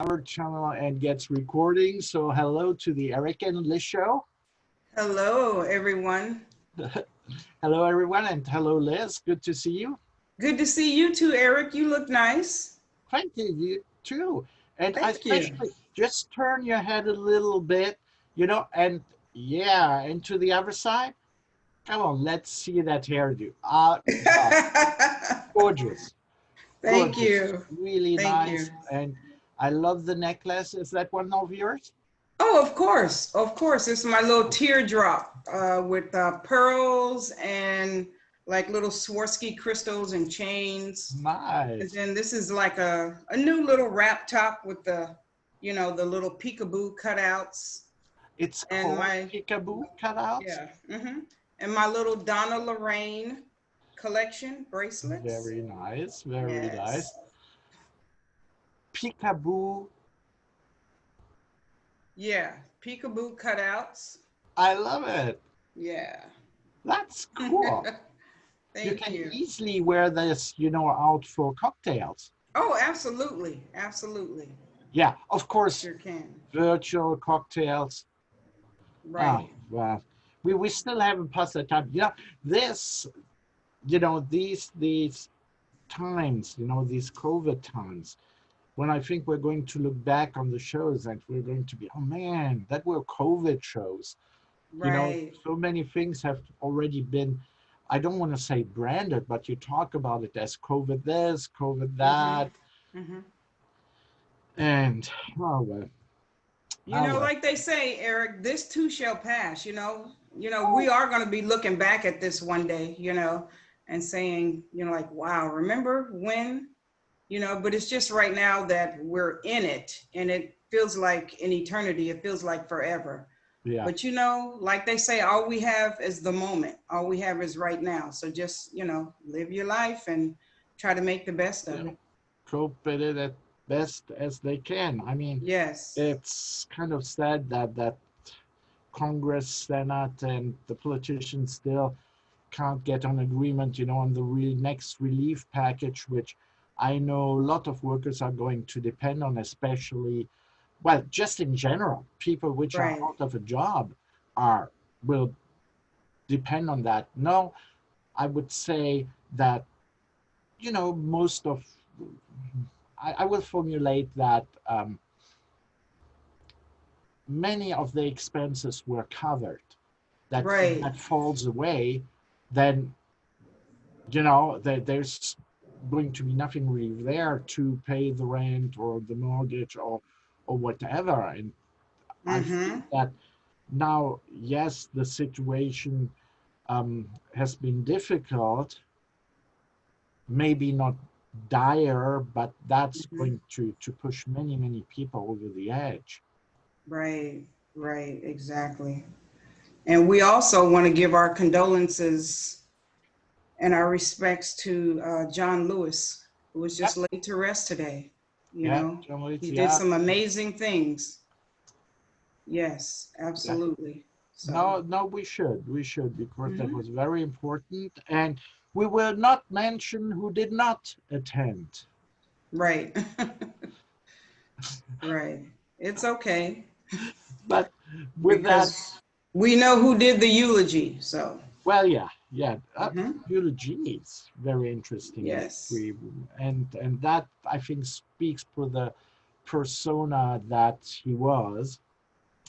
our channel and gets recording. So hello to the Eric and Liz show. Hello, everyone. Hello, everyone, and hello, Liz. Good to see you. Good to see you too, Eric. You look nice. Thank you, you too. And Thank you. especially just turn your head a little bit, and yeah, and to the other side. Come on, let's see that hairdo. Wow, gorgeous, Thank gorgeous, you. really Thank nice. you. And I love the necklace. Is that one of yours? Oh, of course. Of course. It's my little teardrop with pearls and like little Swarovski crystals and chains. And Nice. then this is like a new little wrap top with the little peekaboo cutouts It's and called my, peekaboo cutouts. yeah. And my little Donna Lorraine collection bracelets. Very nice, very nice. Yes. Peekaboo. Yeah, peekaboo cutouts. I love it. Yeah. That's cool. You Thank can you. easily wear this, out for cocktails. Oh, absolutely. Absolutely. Yeah, of course, Sure can. virtual cocktails. Ah, Right. well, we still haven't passed that time. This, these times, these COVID times, when I think we're going to look back on the shows and we're going to be, oh man, that were COVID shows. Right. So many things have already been, I don't want to say branded, but you talk about it as COVID this, COVID Mm-hmm. that, Mm-hmm. and oh well, oh well. Like they say, Eric, this too shall pass, we are going to be looking back at this one day, and saying, like, wow, remember when, but it's just right now that we're in it and it feels like an eternity. It feels like forever. Yeah. But like they say, all we have is the moment. All we have is right now. So just, live your life and try to make the best of Yeah. it. Cope with it at best as they can. I mean, Yes. it's kind of sad that Congress, Senate, and the politicians still can't get an agreement, on the next relief package, which I know a lot of workers are going to depend on, especially, well, just in general, people which are Right. out of a job will depend on that. No, I would say that, most of, I will formulate that many of the expenses were covered. That if Right. that falls away, then there's going to be nothing really there to pay the rent or the mortgage or whatever. And I Mm-hmm. think that now, yes, the situation has been difficult, maybe not dire, but that's Mm-hmm. going to push many people over the edge. Right. Right. Exactly. And we also want to give our condolences and our respects to John Lewis, who was Yep. just laid to rest today. Yeah, John Leeds, He did yeah. some amazing things. Yes, Yeah. absolutely. So, No, we should, because that mhm. was very important. And we will not mention who did not attend. Right. Right. It's okay But with that, because we know who did the eulogy. So, well, yeah, mhm. eulogy is very interesting. Yes, And that I think speaks for the persona that he was.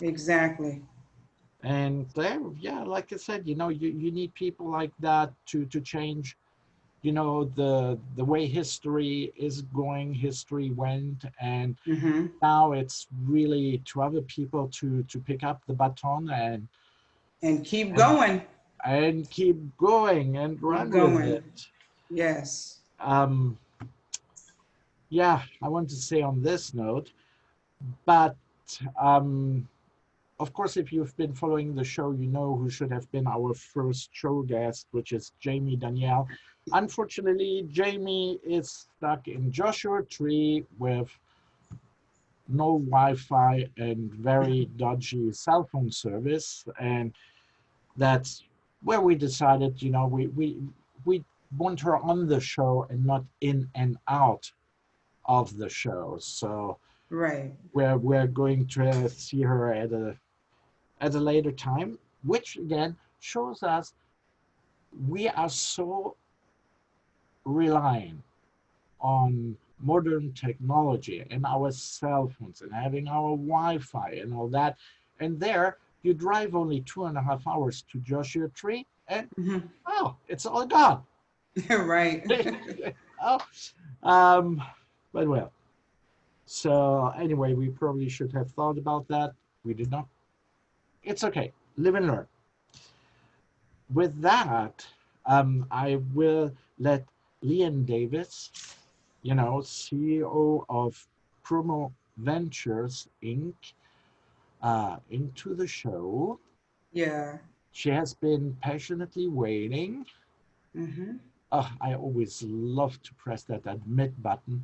exactly. And there, yeah, like I said, you need people like that to change, the way history is going, history went, and Hmm. now it's really to other people to pick up the baton And keep and going. and keep going and Keep run with going. it. Yes. Um, yeah, I want to say on this note, but um, of course, if you've been following the show, you know who should have been our first show guest, which is Jamie Danielle. Unfortunately, Jamie is stuck in Joshua Tree with no Wi-Fi and very dodgy cell phone service, and that's where we decided, we want her on the show and not in and out of the show. So Right. We're going to see her at a later time, which again shows us we are so relying on modern technology and our cell phones and having our Wi-Fi and all that. And there you drive only 2.5 hours to Joshua Tree and Mhm. oh, it's all gone. Right. Oh, um, but well, so anyway, we probably should have thought about that. We did not. It's okay. Live and learn. With that, I will let Leon Davis, CEO of PromoVentures Inc., into the show. Yeah. She has been passionately waiting. Hmm. I always love to press that admit button.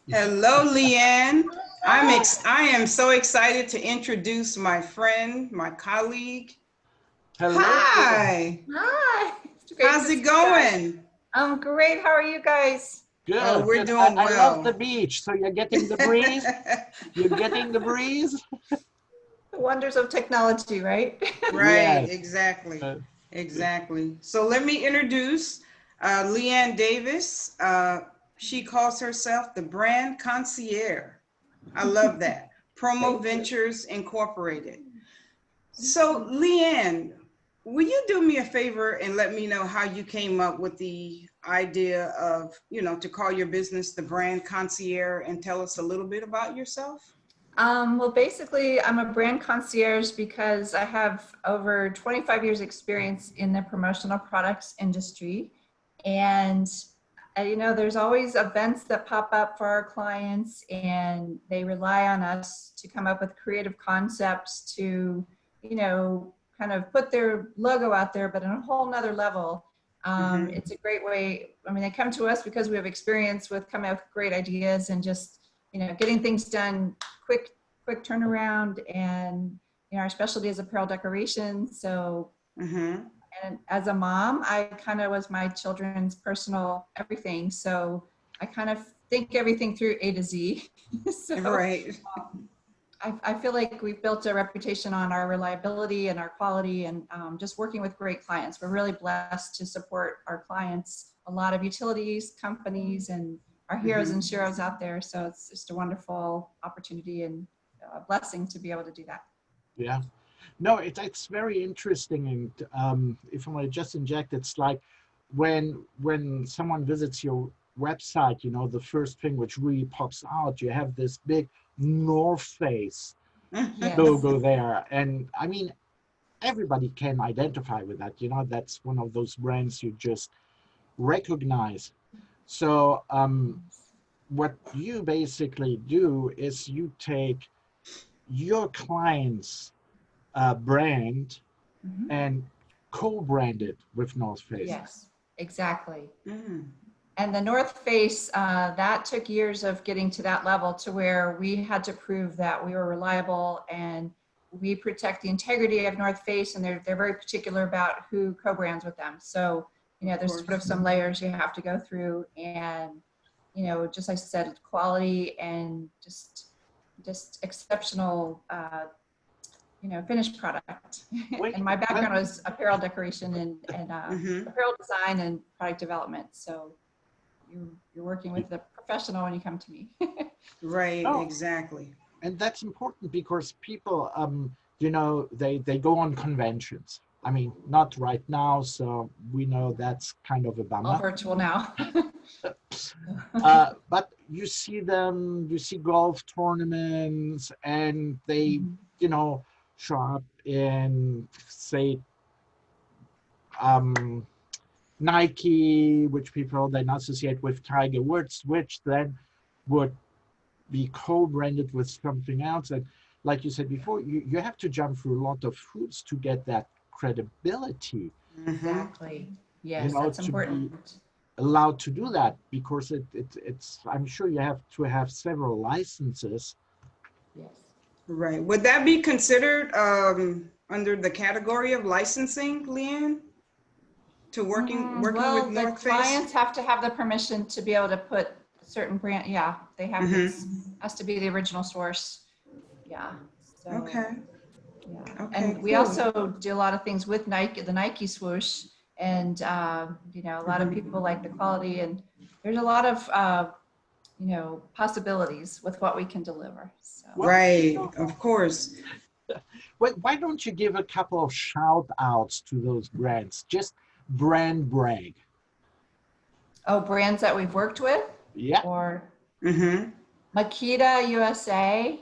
Hello, Leanne. Hi. I am so excited to introduce my friend, my colleague. Hello, Leon. Hi. Hi. It's great How's to see it you guys. going? I'm great. How are you guys? Oh, Good, we're good. I, doing I love the well. beach. So you're getting the breeze? You're getting the breeze? The wonders of technology, right? Right, Yes. exactly. Uh, Exactly. So let me introduce Leanne Davis. She calls herself the brand concierge. I love that. Promo Thank you. Ventures Incorporated. So, Leanne, will you do me a favor and let me know how you came up with the idea of, to call your business the brand concierge and tell us a little bit about yourself? Well, basically, I'm a brand concierge because I have over 25 years experience in the promotional products industry. And, there's always events that pop up for our clients, and they rely on us to come up with creative concepts to, kind of put their logo out there, but on a whole nother level. Mhm. It's a great way. I mean, they come to us because we have experience with coming up with great ideas and just, getting things done quick turnaround. And our specialty is apparel decoration. So, Mhm. and as a mom, I kind of was my children's personal everything. So I kind of think everything through A to Z. So Right. I feel like we've built a reputation on our reliability and our quality, and just working with great clients. We're really blessed to support our clients, a lot of utilities, companies, and our heroes and Mhm. sheroes out there. So it's just a wonderful opportunity and a blessing to be able to do that. yeah. No, it's very interesting. And if I want to just inject, it's like when someone visits your website, the first thing which really pops out, you have this big North Face Yes. logo there. And I mean, everybody can identify with that. That's one of those brands you just recognize. So what you basically do is you take your client's brand Mhm. and co-brand it with North Face. Yes, exactly. Mm. And the North Face, that took years of getting to that level to where we had to prove that we were reliable and we protect the integrity of North Face, and they're very particular about who co-brands with them. So, Of there's sort of course. some layers you have to go through, and just like I said, quality and just exceptional, finished product. Wait, And my well, background was apparel decoration and Mhm. apparel design and product development. So you're working with a professional when you come to me. Right, no, exactly. and that's important because people, they go on conventions. I mean, not right now, so we know that's kind of a All bummer. virtual now. But you see golf tournaments, and they, Mhm. show up in, say, um, Nike, which people then associate with Tiger Woods, which then would be co-branded with something else. And like you said before, you have to jump through a lot of hoops to get that credibility, Mhm. Exactly. Yes, that's to be important. allowed to do that, because it's I'm sure you have to have several licenses. Yes. Right. Would that be considered under the category of licensing, Leanne, to working with Well, the North Face? clients have to have the permission to be able to put certain brand, yeah, they have has to be the original source. Yeah. So, Okay. yeah. Okay, And we cool. also do a lot of things with Nike, the Nike swoosh, and you know, a lot of people like the quality, and there's a lot of you know, possibilities with what we can deliver. So. Well, Right, of course. why don't you give a couple of shout outs to those brands? Just brand brag. Oh, brands that we've worked with, Yeah. or Mm-hmm. Makita USA,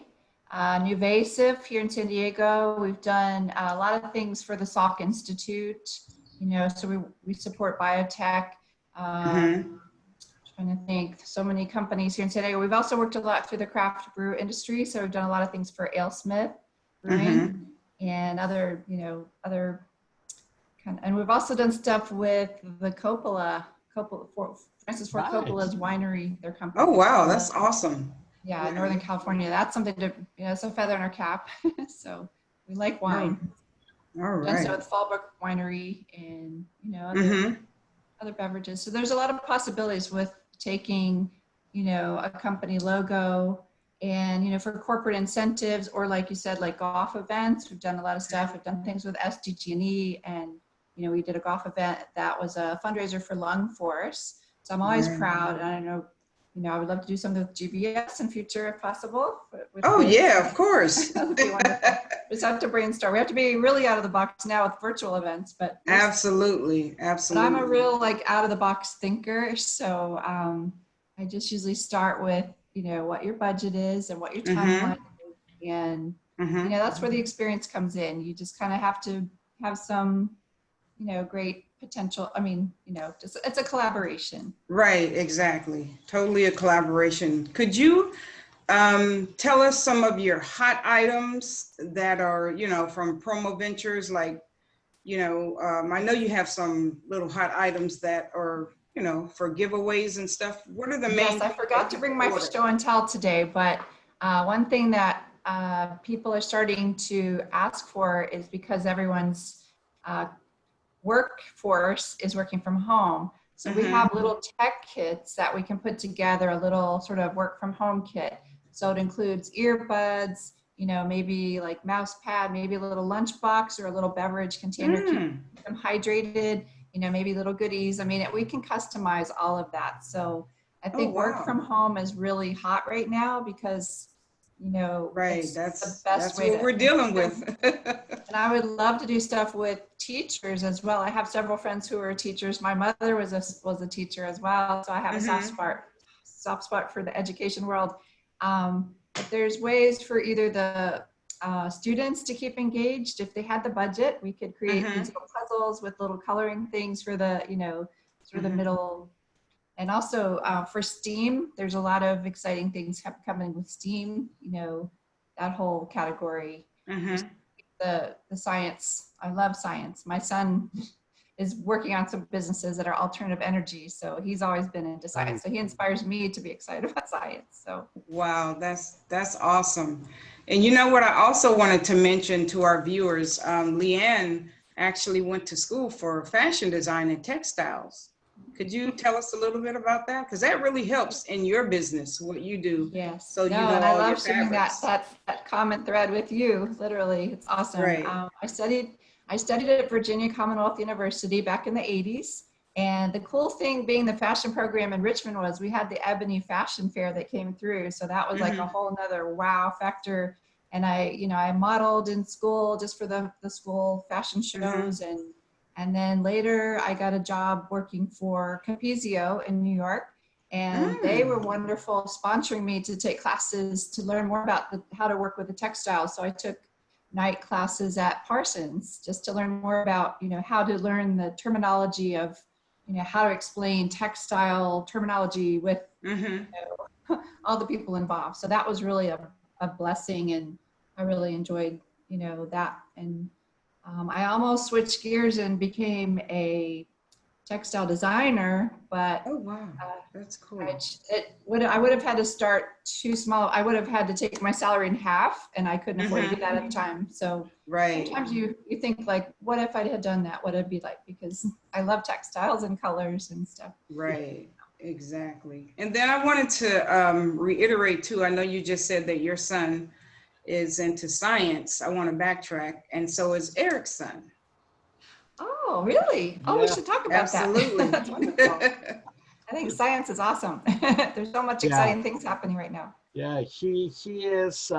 Nuvasive here in San Diego. We've done a lot of things for the Salk Institute, you know, so we support biotech. Trying to think, so many companies here in San Diego. We've also worked a lot through the craft brew industry. So we've done a lot of things for AleSmith Brewing and other, you know, other kind of, and we've also done stuff with the Coppola, Francis Ford Coppola's winery, their company. Oh, wow, that's awesome. Yeah, Northern California. That's something to, you know, it's a feather in our cap. So we like wine. All right. Done so with Fallbrook Winery and, you know, other beverages. So there's a lot of possibilities with taking, you know, a company logo and, you know, for corporate incentives, or like you said, like golf events. We've done a lot of stuff. We've done things with SDG&E, and, you know, we did a golf event that was a fundraiser for Lung Force. So I'm always proud, and I know, you know, I would love to do something with GBS in future if possible. Oh, yeah, of course. That would be wonderful. We just have to brainstorm. We have to be really out of the box now with virtual events, but Absolutely. but I'm a real like out of the box thinker. So I just usually start with, you know, what your budget is and what your timeline is. And, you know, that's where the experience comes in. You just kind of have to have some, you know, great potential. I mean, you know, just, it's a collaboration. Right, exactly. Totally a collaboration. Could you tell us some of your hot items that are, you know, from PromoVentures? Like, you know, I know you have some little hot items that are, you know, for giveaways and stuff. What are the main? Yes, I forgot to bring my show and tell today, but one thing that people are starting to ask for is because everyone's workforce is working from home. So we have little tech kits that we can put together, a little sort of work from home kit. So it includes earbuds, you know, maybe like mouse pad, maybe a little lunch box or a little beverage container, keep them hydrated, you know, maybe little goodies. I mean, we can customize all of that. So I think work from home is really hot right now because, you know, it's the best way what we're dealing with. And I would love to do stuff with teachers as well. I have several friends who are teachers. My mother was a teacher as well. So I have a soft spot for the education world. But there's ways for either the students to keep engaged. If they had the budget, we could create these little puzzles with little coloring things for the, you know, sort of the middle. And also for STEAM, there's a lot of exciting things coming with STEAM, you know, that whole category. The science, I love science. My son is working on some businesses that are alternative energy. So he's always been into science. So he inspires me to be excited about science. So wow, that's awesome. And you know what I also wanted to mention to our viewers, Leanne actually went to school for fashion design and textiles. Could you tell us a little bit about that? Because that really helps in your business, what you do. Yes. So no, you know, and I all your love sharing fabrics. that comment thread with you. Literally, it's awesome. Right. I studied at Virginia Commonwealth University back in the 80s. And the cool thing being the fashion program in Richmond was we had the Ebony Fashion Fair that came through. So that was like a whole nother wow factor. And I modeled in school just for the school fashion shows. And then later I got a job working for Capezio in New York. And they were wonderful, sponsoring me to take classes to learn more about how to work with the textiles. So I took night classes at Parsons just to learn more about, you know, how to learn the terminology of, you know, how to explain textile terminology with you know, all the people involved. So that was really a blessing, and I really enjoyed, you know, that. And I almost switched gears and became a textile designer, but oh wow, that's cool. I would have had to start too small. I would have had to take my salary in half, and I couldn't afford to do that at the time. So sometimes you think like, what if I had done that? What it'd be like? Because I love textiles and colors and stuff. Right. Exactly. And then I wanted to reiterate too, I know you just said that your son is into science. I want to backtrack. And so is Eric's son. Oh, really? Oh, we Yeah, should talk about that. Absolutely. That's wonderful. I think science is awesome. There's so much yeah, exciting things happening right now. yeah. He is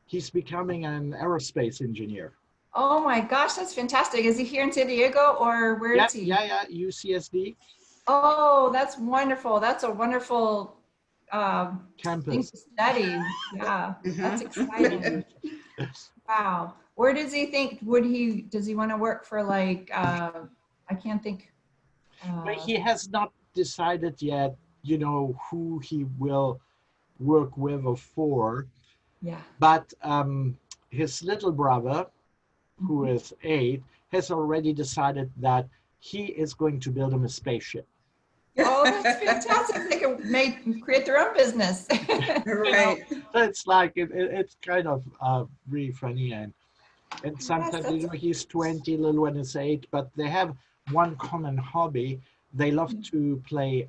he's becoming an aerospace engineer. Oh my gosh, that's fantastic. Is he here in San Diego or where Yeah, is he? yeah, yeah. UCSD Oh, that's wonderful. That's a wonderful thing campus. to study. Yeah, that's exciting. Wow. Where does he think, does he want to work for like, I can't think. But Uh, he has not decided yet, who he will work with or for. yeah. But his little brother, who Mhm. is 8, has already decided that he is going to build him a spaceship. Oh, that's fantastic. They can create their own business. You know, Right. so it's like it's kind of really funny, and Yes, sometimes that's he's 20, little one is 8, but they have one common hobby. They love to play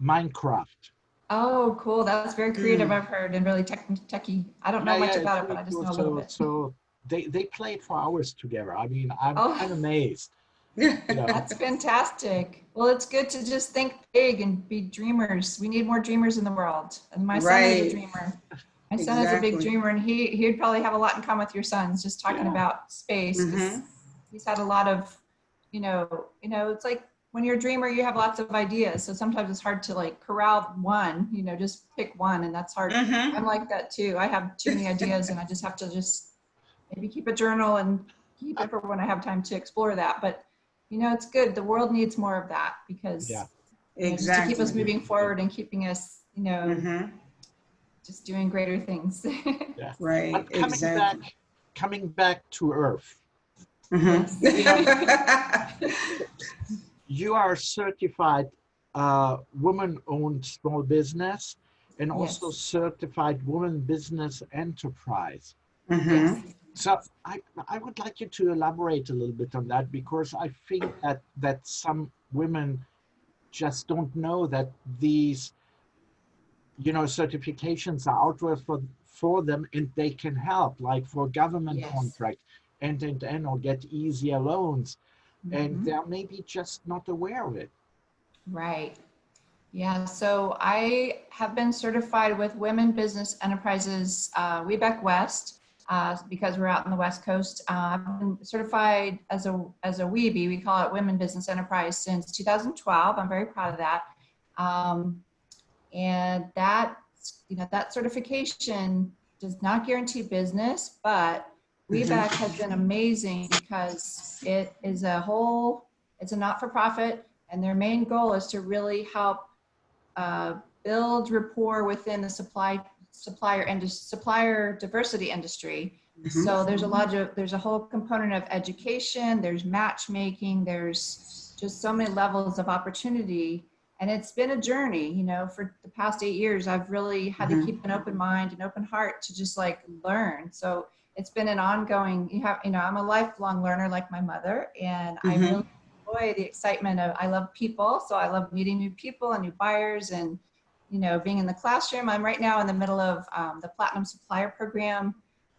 Minecraft. oh, cool. That's very creative, Mm. I've heard, and really techie. I don't know Yeah, much yeah, it's about it, but really I just cool. know a little So bit. so they play for hours together. I mean, I'm Oh, amazed. You know, that's fantastic. Well, it's good to just think big and be dreamers. We need more dreamers in the world. And my son is a Right. dreamer. My son is a big Exactly. dreamer, and he'd probably have a lot in common with your sons, just talking yeah, about space, because Mm-hmm. he's had a lot of, it's like when you're a dreamer, you have lots of ideas. So sometimes it's hard to like corral one, just pick one, and that's hard. Mm-hmm. I'm like that too. I have too many ideas, and I just have to just maybe keep a journal and keep it for when I have time to explore that. But it's good. The world needs more of that yeah. because just to keep us Exactly. moving forward and keeping us Mm-hmm. just doing greater things. Yeah. Right. But Exactly. coming back to Earth, Yes. you know, Mm-hmm. you are certified woman-owned small business and also Yes. certified woman business enterprise. Yes. Mm-hmm. So I would like you to elaborate a little bit on that because I think that some women just don't know that these certifications are out there for them and they can help, like for government Yes. contract and or get easier loans, and Mhm. they're maybe just not aware of it. Right. Yeah, so I have been certified with Women Business Enterprises, Webeck West, because we're out in the West Coast. I've been certified as a WEBE, we call it Women Business Enterprise, since 2012. I'm very proud of that. Um, and that certification does not guarantee business, but Webeck has been amazing because it's a not-for-profit, and their main goal is to really help build rapport within the supplier diversity industry. Mm-hmm. So there's a whole component of education, there's matchmaking, there's just so many levels of opportunity. And it's been a journey, for the past 8 years, I've really had to Mm-hmm. keep an open mind and open heart to just like learn. So it's been an ongoing, I'm a lifelong learner like my mother, and I really Mm-hmm. enjoy the excitement of, I love people. So I love meeting new people and new buyers and, being in the classroom. I'm right now in the middle of the Platinum Supplier Program,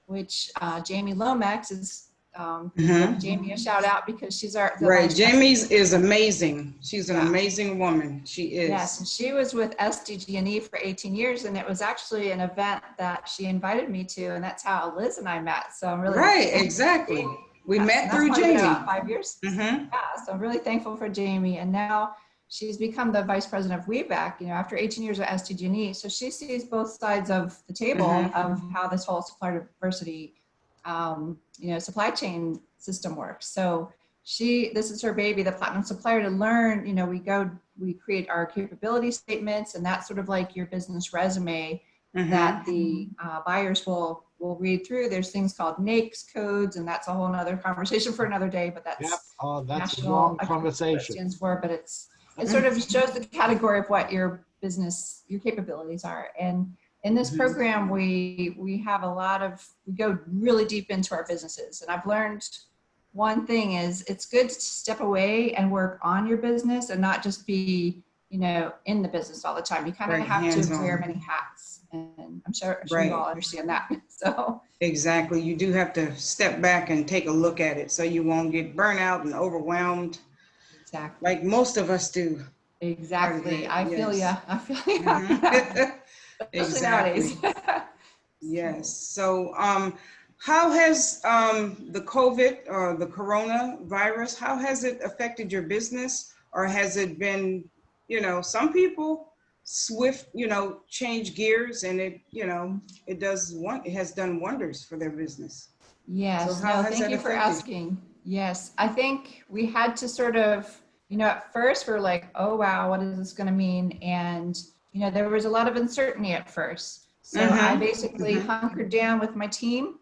which Jamie Lomax is, give Mm-hmm. Jamie a shout out because she's the Right. vice president. Jamie's is amazing. She's an Yeah. amazing woman. She Yes, and is. she was with SDG&E for 18 years, and it was actually an event that she invited me to, and that's how Liz and I met. So I'm really Right. thankful for Exactly. Jamie. We Yes, met and that's through probably been Jamie. about 5 years. Mm-hmm. Yeah, so I'm really thankful for Jamie, and now she's become the vice president of WeBack, after 18 years at SDG&E. So she sees both sides of the table Mm-hmm. of how this whole supplier diversity, supply chain system works. So this is her baby, the Platinum Supplier, to learn. We create our capability statements, and that's sort of like your business resume that Mm-hmm. the buyers will read through. There's things called NAICS codes, and that's a whole nother conversation for another day, but Yep. that's Oh, that's a national, long I can't remember what it conversation. stands for, but it sort of shows the category of what your business, your capabilities are. And in this Mm-hmm. program, we go really deep into our businesses. And I've learned one thing is it's good to step away and work on your business and not just be in the business all the time. You kind of Right, have to hands-on. wear many hats, and I'm sure you Right. all understand that. So Exactly. You do have to step back and take a look at it so you won't get burnt out and overwhelmed exactly, like most of us do. exactly. I feel Yes. ya. I feel ya. Mhm. Especially nowadays. Exactly. Yes. So, how has the COVID or the coronavirus, how has it affected your business? Or has it been, some people swift, change gears and it has done wonders for their business. So Yes, how no, has thank that you for affected? asking. Yes, I think we had to sort of, at first we're like, oh wow, what is this going to mean? And, there was a lot of uncertainty at first. So I Mm-hmm. basically Mm-hmm. hunkered down with my team.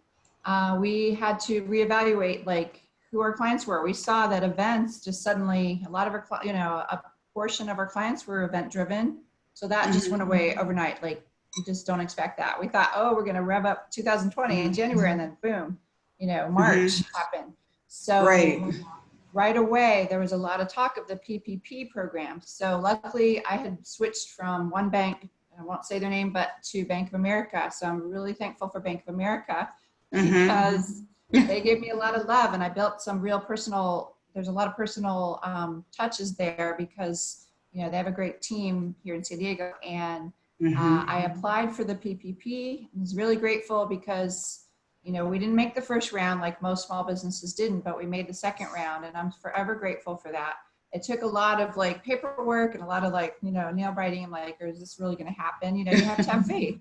We had to reevaluate like who our clients were. We saw that events just suddenly, a lot of our, a portion of our clients were event driven. So that just went away overnight. Like we just don't expect that. We thought, oh, we're going to rev up 2020 in January, and then boom, March happened. So Right. right away, there was a lot of talk of the PPP program. So luckily I had switched from one bank, I won't say their name, but to Bank of America. So I'm really thankful for Bank of America because they gave me a lot of love, and I built some real there's a lot of personal touches there because, they have a great team here in San Diego. And I applied for the PPP and was really grateful because, we didn't make the first round like most small businesses didn't, but we made the second round, and I'm forever grateful for that. It took a lot of like paperwork and a lot of like, nail biting. I'm like, is this really going to happen? You have to have faith.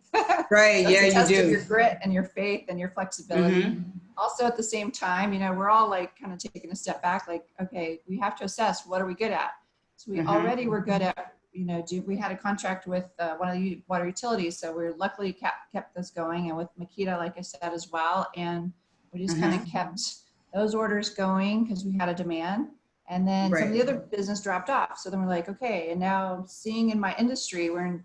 Right. So Yeah, it's a you test of do. your grit and your faith and your flexibility. Also at the same time, we're all like kind of taking a step back, like, okay, we have to assess what are we good at. So we already were good at, we had a contract with one of the water utilities. So we're luckily kept this going, and with Makita, like I said, as well. And we just kind of kept those orders going because we had a demand. And then some of the other business dropped off. So then we're like, okay, and now seeing in my industry, we're in,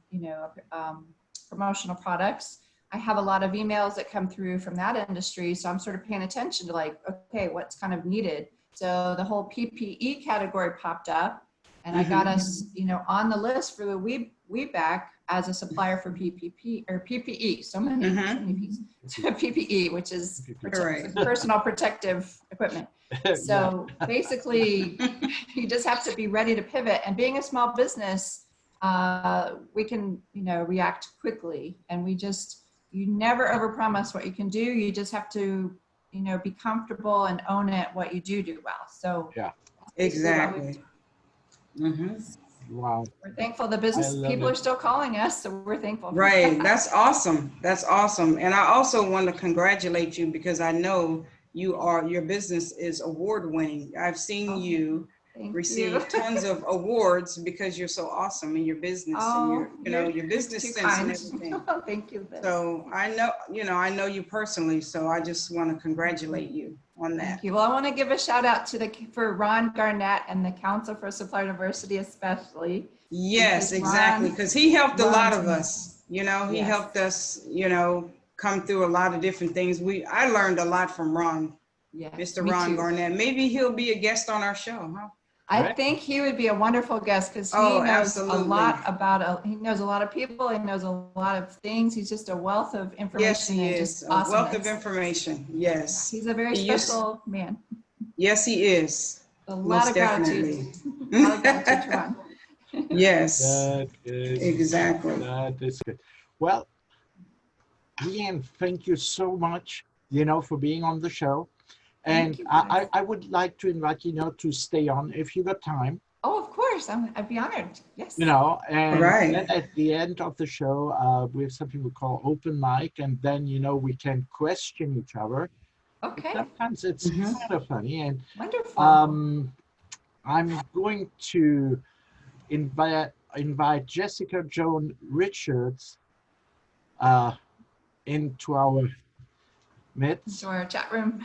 promotional products. I have a lot of emails that come through from that industry. So I'm sort of paying attention to like, okay, what's kind of needed. So the whole PPE category popped up, and I got us, on the list for the WeBack as a supplier for PPP or PPE. So many pieces. PPE, which is personal protective equipment. So basically, you just have to be ready to pivot. And being a small business, we can, react quickly. And you never overpromise what you can do. You just have to, be comfortable and own it, what you do well. So yeah, exactly. Wow. We're thankful the business people are still calling us, so we're thankful. Right. That's awesome. That's awesome. And I also want to congratulate you because I know your business is award winning. I've seen you receive tons of awards because you're so awesome in your business and your business sense and everything. Thank you, Liz. So I know you personally, so I just want to congratulate you on that. Thank you. Well, I want to give a shout out for Ron Garnett and the Council for Supplier Diversity, especially. Yes, exactly. Because he helped a lot of us. He helped us, come through a lot of different things. I learned a lot from Ron. Yes, Mr. Ron Garnett. Maybe he'll be a guest on our show, huh? I think he would be a wonderful guest because he knows a lot about, he knows a lot of people, he knows a lot of things. He's just a wealth of information. Yes, he is. A wealth of information. Yes. He's a very special man. Yes, he is. A lot of gratitude. A lot of gratitude to Ron. Yes. That is exactly. That is good. Well, Leanne, thank you so much, for being on the show. And I would like to invite you to stay on if you got time. Oh, of course. I'd be honored. Yes. And then at the end of the show, we have something we call open mic, and then we can question each other. Okay. Sometimes it's kind of funny, and wonderful. I'm going to invite Jessica-Joan Richards into our midst. Into our chat room.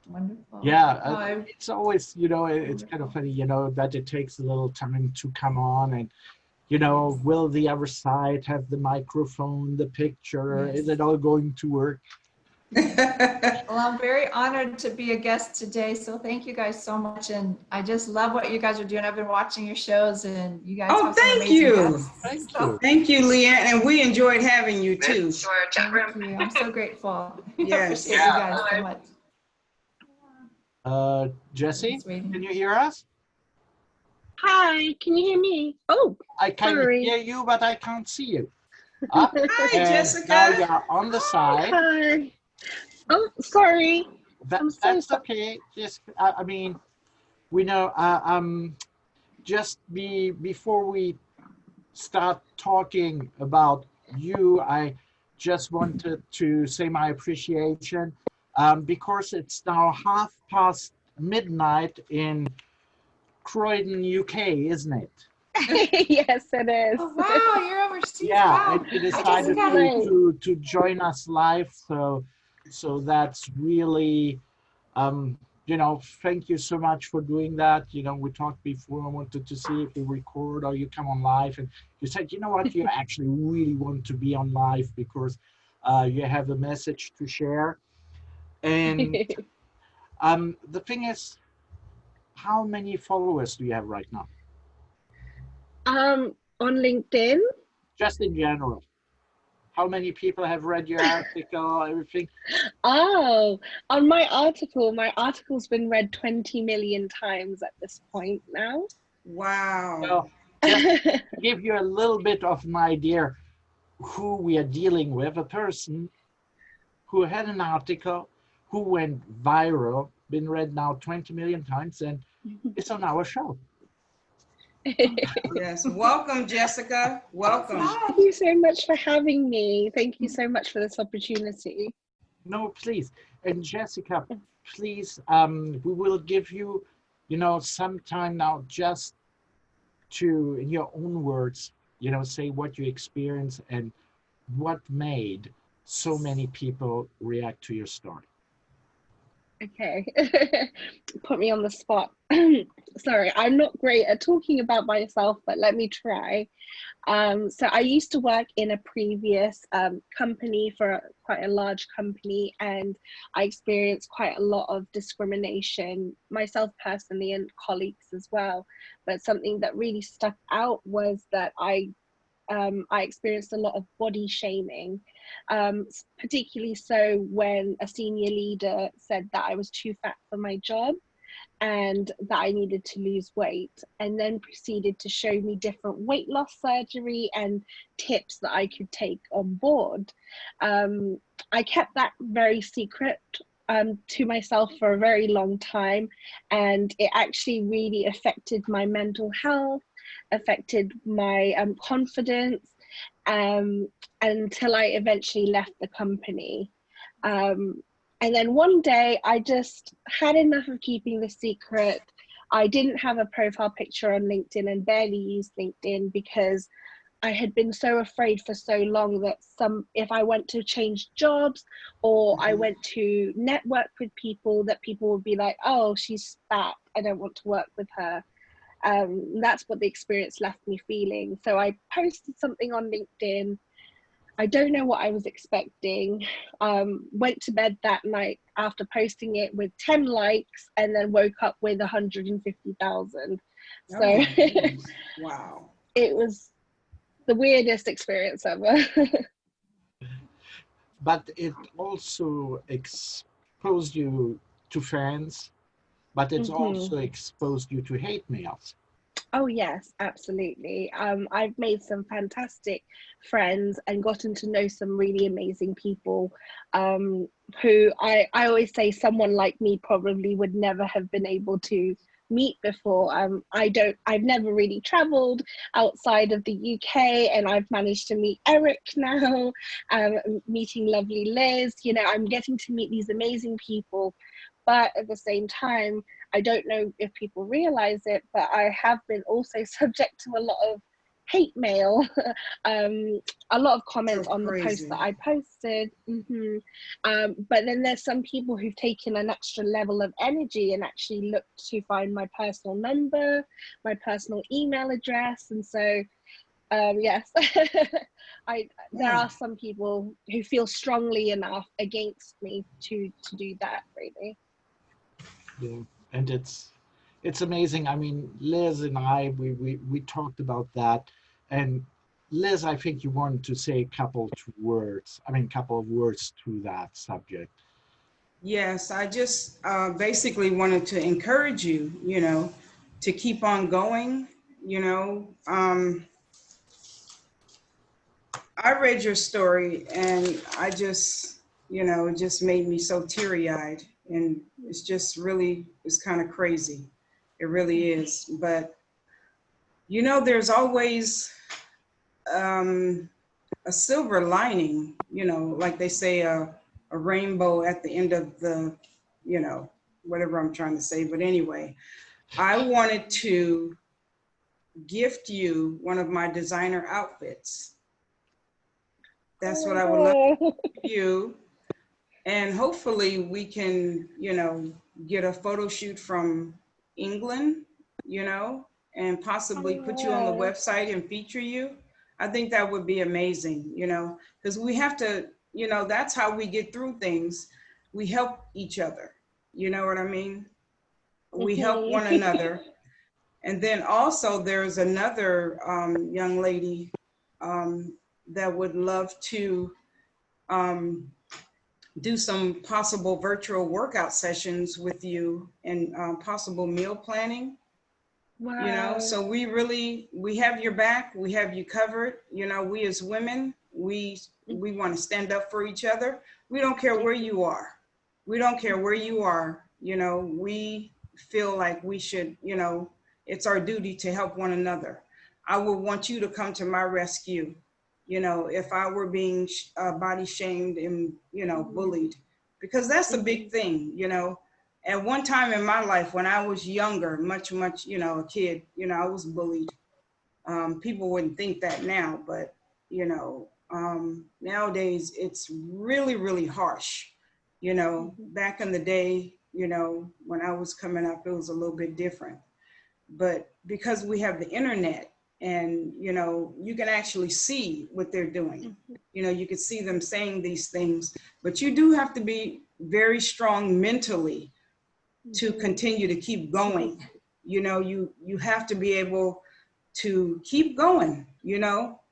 Wonderful. Yeah, it's always, it's kind of funny, that it takes a little time to come on, and, will the other side have the microphone, the picture, is it all going to work? Well, I'm very honored to be a guest today. So thank you guys so much. And I just love what you guys are doing. I've been watching your shows and you guys Oh, have some thank amazing you. guests. Thank So you. Thank you, Leanne. And we enjoyed having you too. thank you. I'm so grateful. I Yes. appreciate you guys so much. Jesse, Just waiting. can you hear us? Hi, can you hear me? Oh, I can sorry. hear you, but I can't see you. Ah, Hi, and Jessica. now you're on the side. Hi. Oh, sorry. I'm so That's sorry. okay. Just, I mean, we know. Just before we start talking about you, I just wanted to say my appreciation because it's now midnight in Croydon, UK, isn't it? Yes, it is. Oh, wow, you're overseas. Yeah, Wow. and you Hi, decided Jessica. to join us live, so that's really you know, thank you so much for doing that. You know, we talked before. I wanted to see if you record or you come on live, and you said, you know what, you actually really want to be on live because you have a message to share. And the thing is, how many followers do you have right now? On LinkedIn. Just in general. How many people have read your article, everything? Oh, on my article's been read 20 million times at this point now. Wow. So just to give you a little bit of an idea who we are dealing with, a person who had an article, who went viral, been read now 20 million times, and it's on our show. Yes. Welcome, Jessica. Welcome. Thank you so much for having me. Thank you so much for this opportunity. No, please. And Jessica, please, we will give you, you know, some time now just to, in your own words, you know, say what you experienced and what made so many people react to your story. Okay, put me on the spot. Sorry, I'm not great at talking about myself, but let me try. So I used to work in a previous company for quite a large company, and I experienced quite a lot of discrimination myself personally and colleagues as well. But something that really stuck out was that I experienced a lot of body shaming, particularly so when a senior leader said that I was too fat for my job and that I needed to lose weight, and then proceeded to show me different weight loss surgery and tips that I could take on board. I kept that very secret to myself for a very long time, and it actually really affected my mental health, affected my confidence, until I eventually left the company. And then one day I just had enough of keeping the secret. I didn't have a profile picture on LinkedIn and barely used LinkedIn because I had been so afraid for so long that if I went to change jobs or I went to network with people, that people would be like, oh, she's fat, I don't want to work with her. That's what the experience left me feeling. So I posted something on LinkedIn. I don't know what I was expecting. Went to bed that night after posting it with 10 likes and then woke up with 150,000. So Oh, wow. It was the weirdest experience ever. But it also exposed you to fans, but it's also exposed you to hate mails. Oh yes, absolutely. I've made some fantastic friends and gotten to know some really amazing people, who I always say someone like me probably would never have been able to meet before. I've never really traveled outside of the UK, and I've managed to meet Eric now, meeting lovely Liz. You know, I'm getting to meet these amazing people, but at the same time, I don't know if people realize it, but I have been also subject to a lot of hate mail, a lot of comments on the posts that I posted. But then there's some people who've taken an extra level of energy and actually looked to find my personal number, my personal email address. And so Yes. There Yeah. are some people who feel strongly enough against me to do that, really. Yeah. And it's amazing. I mean, Liz and I, we talked about that. And Liz, I think you wanted to say a couple of words to that subject. Yes, I just basically wanted to encourage you, to keep on going. I read your story and I just, it just made me so teary eyed. And it's kind of crazy. It really is. But, there's always a silver lining, like they say, a rainbow at the end of the, you know, whatever I'm trying to say. But anyway, I wanted to gift you one of my designer outfits. That's what I would love to give you. And hopefully we can, get a photo shoot from England, and possibly put you on the website and feature you. I think that would be amazing, because we have to, that's how we get through things. We help each other. You know what I mean? We help one another. And then also there's another young lady that would love to do some possible virtual workout sessions with you and possible meal planning. Wow. So we have your back, we have you covered. We as women, we want to stand up for each other. We don't care where you are. We don't care where you are. We feel like we should, it's our duty to help one another. I would want you to come to my rescue. If I were being body shamed and, bullied, because that's a big thing. At one time in my life, when I was younger, much, a kid, I was bullied. People wouldn't think that now, but, nowadays it's really, really harsh. Back in the day, when I was coming up, it was a little bit different. But because we have the internet and, you can actually see what they're doing. You can see them saying these things, but you do have to be very strong mentally to continue to keep going. You have to be able to keep going.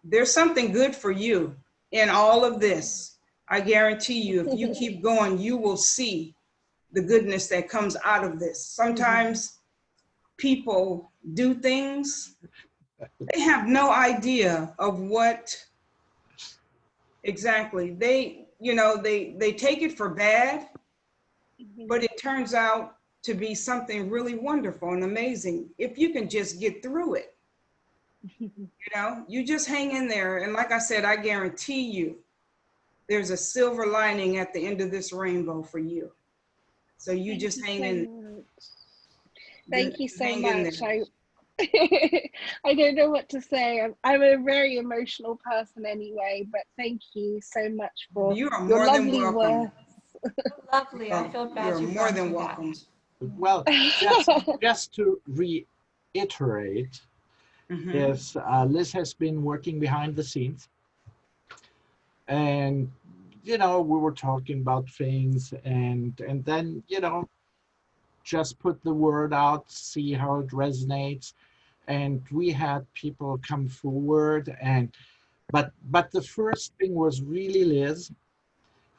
There's something good for you in all of this. I guarantee you, if you keep going, you will see the goodness that comes out of this. Sometimes people do things, they have no idea of what exactly they take it for bad, but it turns out to be something really wonderful and amazing if you can just get through it. You just hang in there. And like I said, I guarantee you there's a silver lining at the end of this rainbow for you. So you just hang in. Thank you so much. I don't know what to say. I'm a very emotional person anyway, but thank you so much for you are your more lovely than welcome. words. Lovely. I feel bad You're you're more going than through welcome. Well, just to reiterate, is Liz has been working behind the scenes, and we were talking about things, and then just put the word out, see how it resonates, and we had people come forward, and but the first thing was really Liz,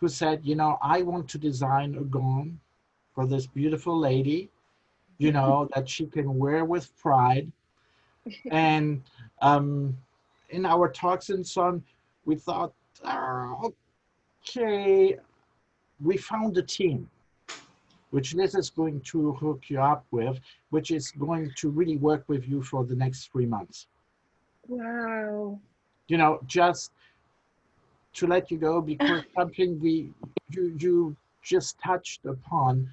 who said, I want to design a gown for this beautiful lady, that she can wear with pride. And in our talks and so on, we thought, okay, we found a team, which Liz is going to hook you up with, which is going to really work with you for the next 3 months. Wow. Just to let you go, because something you just touched upon.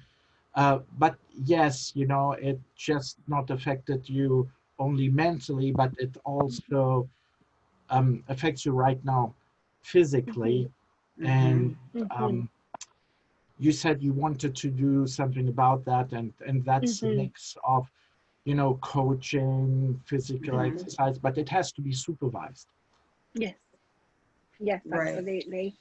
But yes, it just not affected you only mentally, but it also affects you right now physically. And you said you wanted to do something about that, and that's a mix of you know, coaching, physical Mhm. exercise, but it has to be supervised. Yes. Yes, Right. absolutely.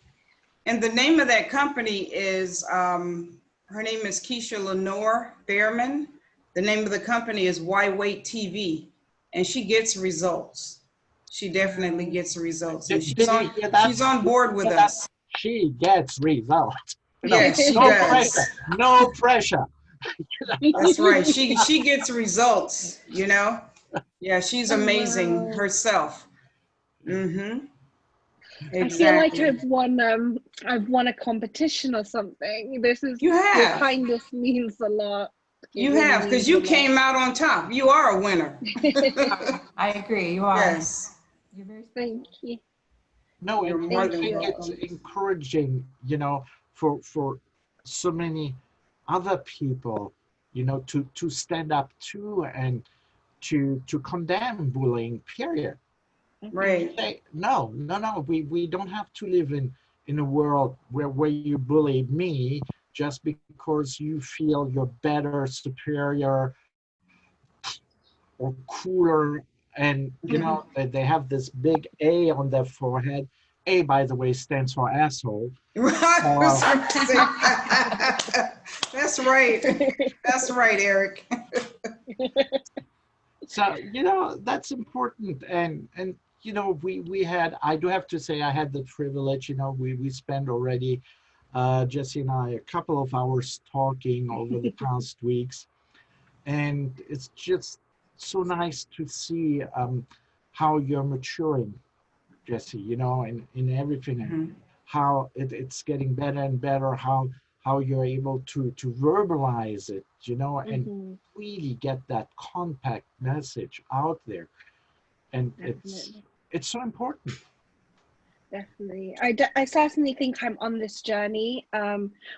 And the name of that company is, her name is Keisha Lenore Behrman. The name of the company is Why Wait TV, and she gets results. She definitely gets results, and Did you hear that? she's on board with Hear that? us. She gets results. You know, Yes, she no does. pressure, no pressure. That's right. She gets results, you know? Yeah, she's Oh, amazing wow. herself. Mm-hmm. I feel like Exactly. I've won a competition or something. You Your have. kindness means a lot. It You really have, because means a you lot. came out on top. You are a winner. I agree. You are. Yes. You're very. Thank you. No, You're and more I Thank than think you. it's welcome. encouraging, you know, for so many other people, you know, to stand up to and to condemn bullying, period. Mhm. Right. Say, no, we don't have to live in a world where you bully me just because you feel you're better, superior, or cooler. And you know, they have this big A on their forehead. A, by the way, stands for asshole. I was So, gonna say that. That's right. That's right, Eric. so you know, that's important. And you know, we had, I do have to say, I had the privilege, you know, we spent already, Jesse and I, a couple of hours talking over the past weeks. And it's just so nice to see how you're maturing, Jesse, you know, in everything, and Mhm. how it's getting better and better, how you're able to verbalize it, you know, and Mhm. really get that compact message out there. And Definitely. it's so important. Definitely. I certainly think I'm on this journey.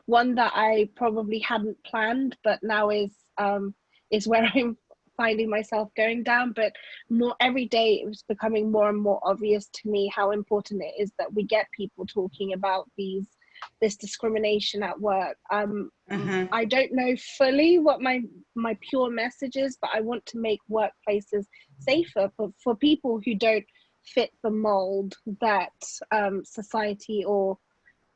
One that I probably hadn't planned, but now is where I'm finding myself going down. But more every day, it was becoming more and more obvious to me how important it is that we get people talking about this discrimination at work. Mhm. I don't know fully what my pure message is, but I want to make workplaces safer for people who don't fit the mold that society or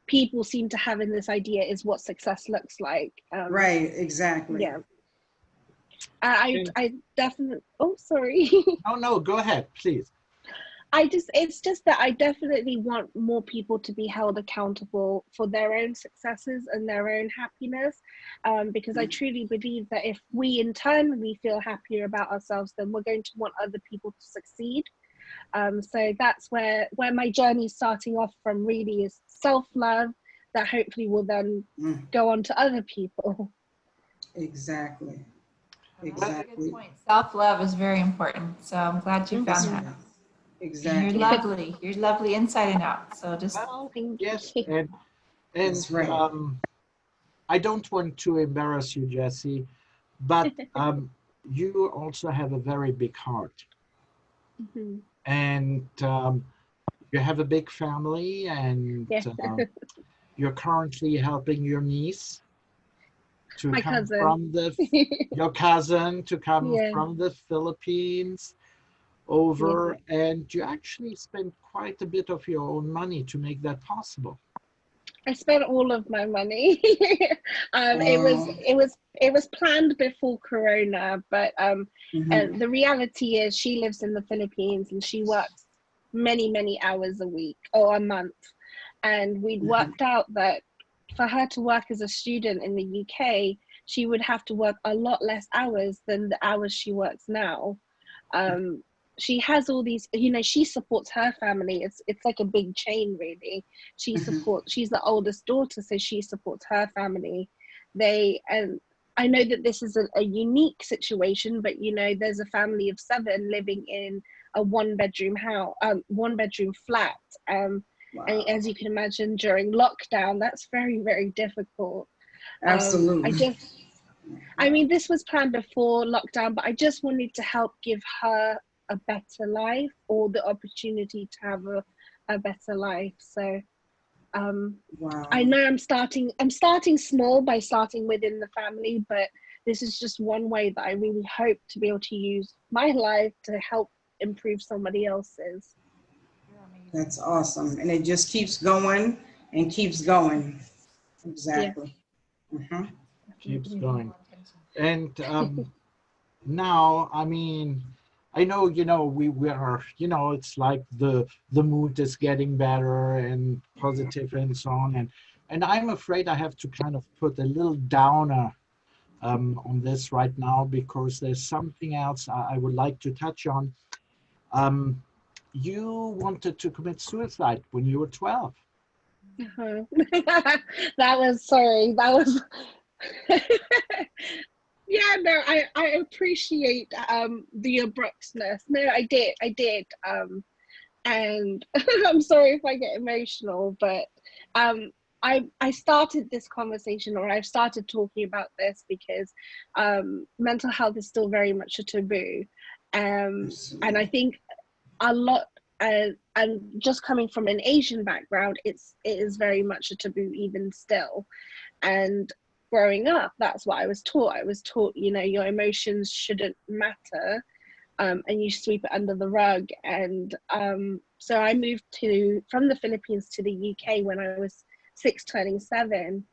people seem to have in this idea is what success looks like. Right, exactly. Yeah, I definitely. Oh, sorry. No, go ahead, please. It's just that I definitely want more people to be held accountable for their own successes and their own happiness, because I truly believe that if we internally feel happier about ourselves, then we're going to want other people to succeed. So that's where my journey is starting off from, really, is self-love that hopefully will then Mm, go on to other people. exactly. Well, that's a good Exactly. point. Self-love is very important. So I'm glad you That's found Mhm. that. right. And you're Exactly. lovely. You're lovely inside and out. So just Well, Oh, thank yes, you. and That's right. I don't want to embarrass you, Jesse, but you also have a very big heart, Mhm. and you have a big family, and Yeah, you're currently helping your niece to my come cousin. from your cousin to come Yeah, from the Philippines yeah. over, and you actually spent quite a bit of your own money to make that possible. I spent all of my money. It was Um, planned before Corona, but mhm, the reality is she lives in the Philippines and she works many hours a week or a month, and we'd mhm, worked out that for her to work as a student in the UK, she would have to work a lot less hours than the hours she works now. um she has all these, she supports her family. It's like a big chain, really. mhm, She's the oldest daughter, so she supports her family. They and I know that this is a unique situation, but there's a family of 7 living in a one bedroom flat. And wow. as you can imagine, during lockdown, that's very difficult. I Absolutely. just I mean, this was planned before lockdown, but I just wanted to help give her a better life, or the opportunity to have a better life. So I Wow. know I'm starting small by starting within the family, but this is just one way that I really hope to be able to use my life to help improve somebody else's. That's awesome. And it just keeps going and keeps going. Exactly. Mhm. Keeps going. And now, I mean, I know, we are, it's like the mood is getting better and positive and so on. And I'm afraid I have to kind of put a little downer on this right now, because there's something else I would like to touch on. You wanted to commit suicide when you were 12. Uh-huh. That was yeah, no, I appreciate the abruptness. No, I did and I'm sorry if I get emotional, but I started this conversation, or I've started talking about this because mental health is still very much a taboo, and I think a lot, and just coming from an Asian background, it is very much a taboo even still. And growing up, that's what I was taught. I was taught, your emotions shouldn't matter, and you sweep it under the rug. And so I moved from the Philippines to the UK when I was 6 turning 7.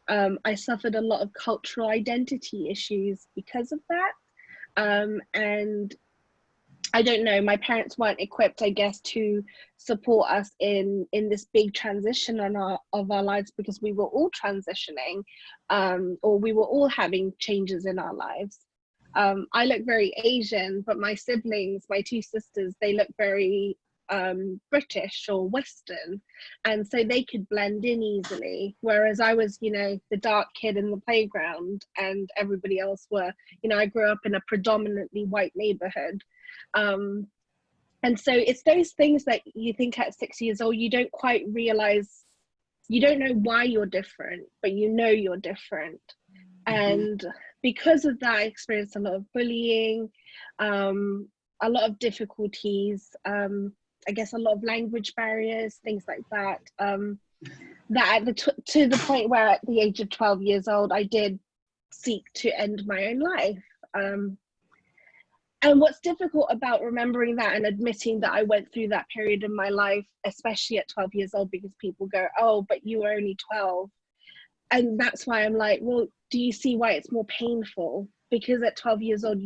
I suffered a lot of cultural identity issues because of that. And I don't know, my parents weren't equipped, I guess, to support us in this big transition of our lives, because we were all transitioning, or we were all having changes in our lives. I look very Asian, but my siblings, my 2 sisters, they look very British or Western, and so they could blend in easily, whereas I was, the dark kid in the playground, and everybody else were, I grew up in a predominantly white neighborhood. And so it's those things that you think at 6 years old, you don't quite realize, you don't know why you're different, but you're different. And because of that, I experienced a lot of bullying, a lot of difficulties, I guess a lot of language barriers, things like that. That to the point where at the age of 12 years old, I did seek to end my own life. And what's difficult about remembering that and admitting that I went through that period in my life, especially at 12 years old, because people go, oh, but you were only 12. And that's why I'm like, well, do you see why it's more painful? Because at 12 years old,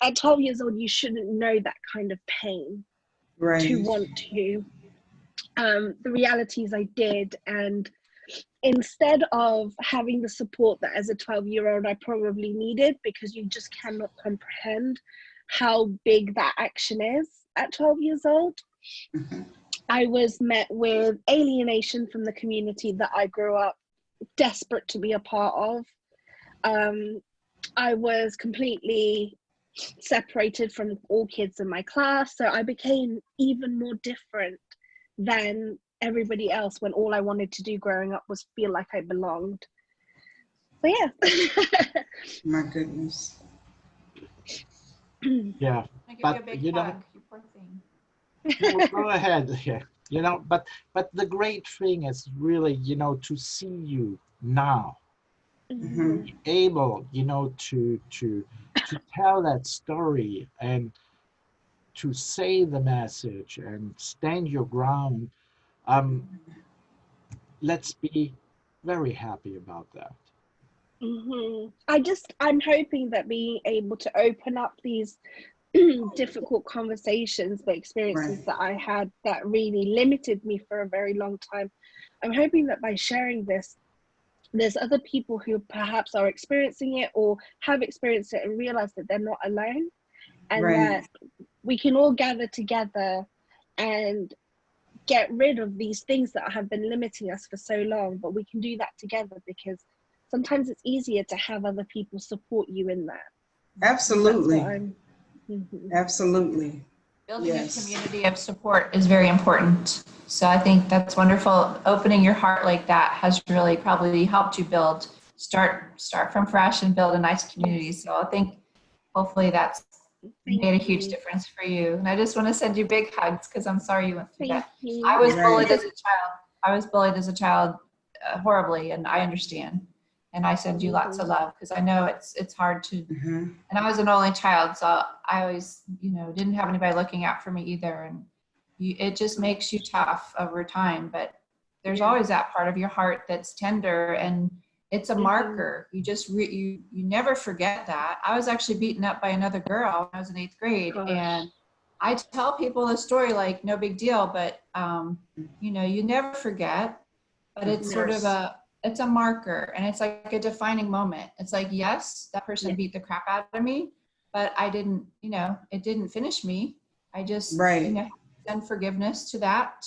at 12 years old, you shouldn't know that kind of pain, right, to want to. The reality is I did. And instead of having the support that as a 12-year-old I probably needed, because you just cannot comprehend how big that action is at 12 years old, I was met with alienation from the community that I grew up desperate to be a part of. I was completely separated from all kids in my class, so I became even more different than everybody else, when all I wanted to do growing up was feel like I belonged. So yeah. My goodness. Yeah, but you poor thing. No, go ahead. Yeah, but the great thing is really, to see you now, able, to tell that story and to say the message and stand your ground. Let's be very happy about that. I'm hoping that being able to open up these difficult conversations, the experiences that I had that really limited me for a very long time, I'm hoping that by sharing this, there's other people who perhaps are experiencing it or have experienced it and realize that they're not alone, and that we can all gather together and get rid of these things that have been limiting us for so long. But we can do that together, because sometimes it's easier to have other people support you in that. Absolutely. Absolutely. Building a community of support is very important. So I think that's wonderful. Opening your heart like that has really probably helped you start from fresh and build a nice community. So I think hopefully that's made a huge difference for you. And I just want to send you big hugs, because I'm sorry you went through that. I was bullied as a child. Horribly, and I understand. And I send you lots of love, because I know it's hard to, Mhm. and I was an only child, so I always, you know, didn't have anybody looking out for me either. And it just makes you tough over time, but there's always that part of your heart that's tender, and it's a marker. You just, you never forget that. I was actually beaten up by another girl when I was in 8th grade. Gosh. And I tell people the story like no big deal, but you know, you never forget, but it's sort of it's a marker, and it's like a defining moment. It's like, yes, that person beat the crap out of me, but I didn't, you know, it didn't finish me. I just, you know, send forgiveness to that.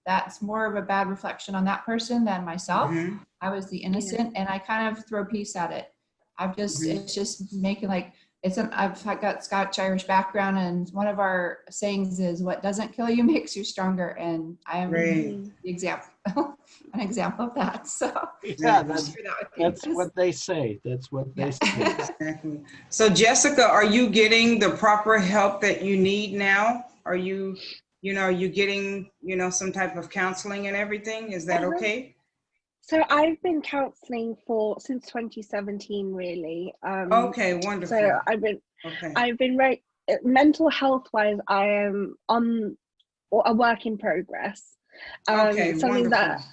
That's more of a bad reflection on that person than myself. I was the innocent, and I kind of throw peace at it. I've just, it's just making like, I've got Scotch-Irish background, and one of our sayings is, what doesn't kill you makes you stronger. And I am the example, an example of that. So yeah, that's what they say. That's what they say. Exactly. So Jessica, are you getting the proper help that you need now? Are you, you know, you getting, you know, some type of counseling and everything? Is that okay? So I've been counseling since 2017, really. Okay, wonderful. So I've been very, mental health wise, I am on a work in progress. Okay, something wonderful.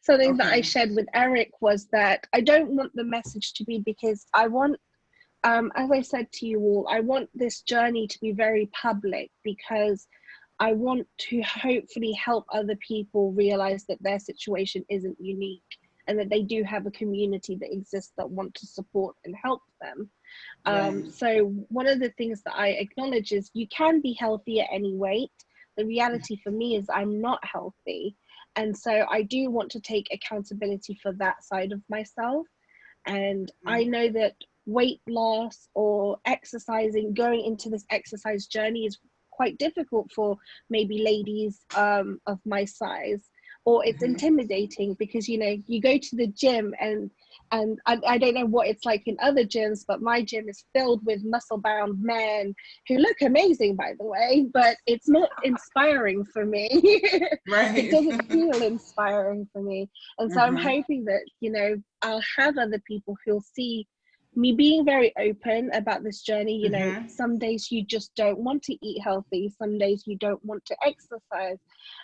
Something that I shared with Eric was that I don't want the message to be, because I want, as I said to you all, I want this journey to be very public, because I want to hopefully help other people realize that their situation isn't unique, and that they do have a community that exists that want to support and help them. So one of the things that I acknowledge is you can be healthy at any weight. The reality for me is I'm not healthy. And so I do want to take accountability for that side of myself. And I know that weight loss or exercising, going into this exercise journey is quite difficult for maybe ladies of my size, or it's intimidating, because, you know, you go to the gym and I don't know what it's like in other gyms, but my gym is filled with muscle-bound men who look amazing, by the way, but it's not inspiring for me. It doesn't feel inspiring for me. And so I'm hoping that, you know, I'll have other people who'll see me being very open about this journey. You know, some days you just don't want to eat healthy, some days you don't want to exercise.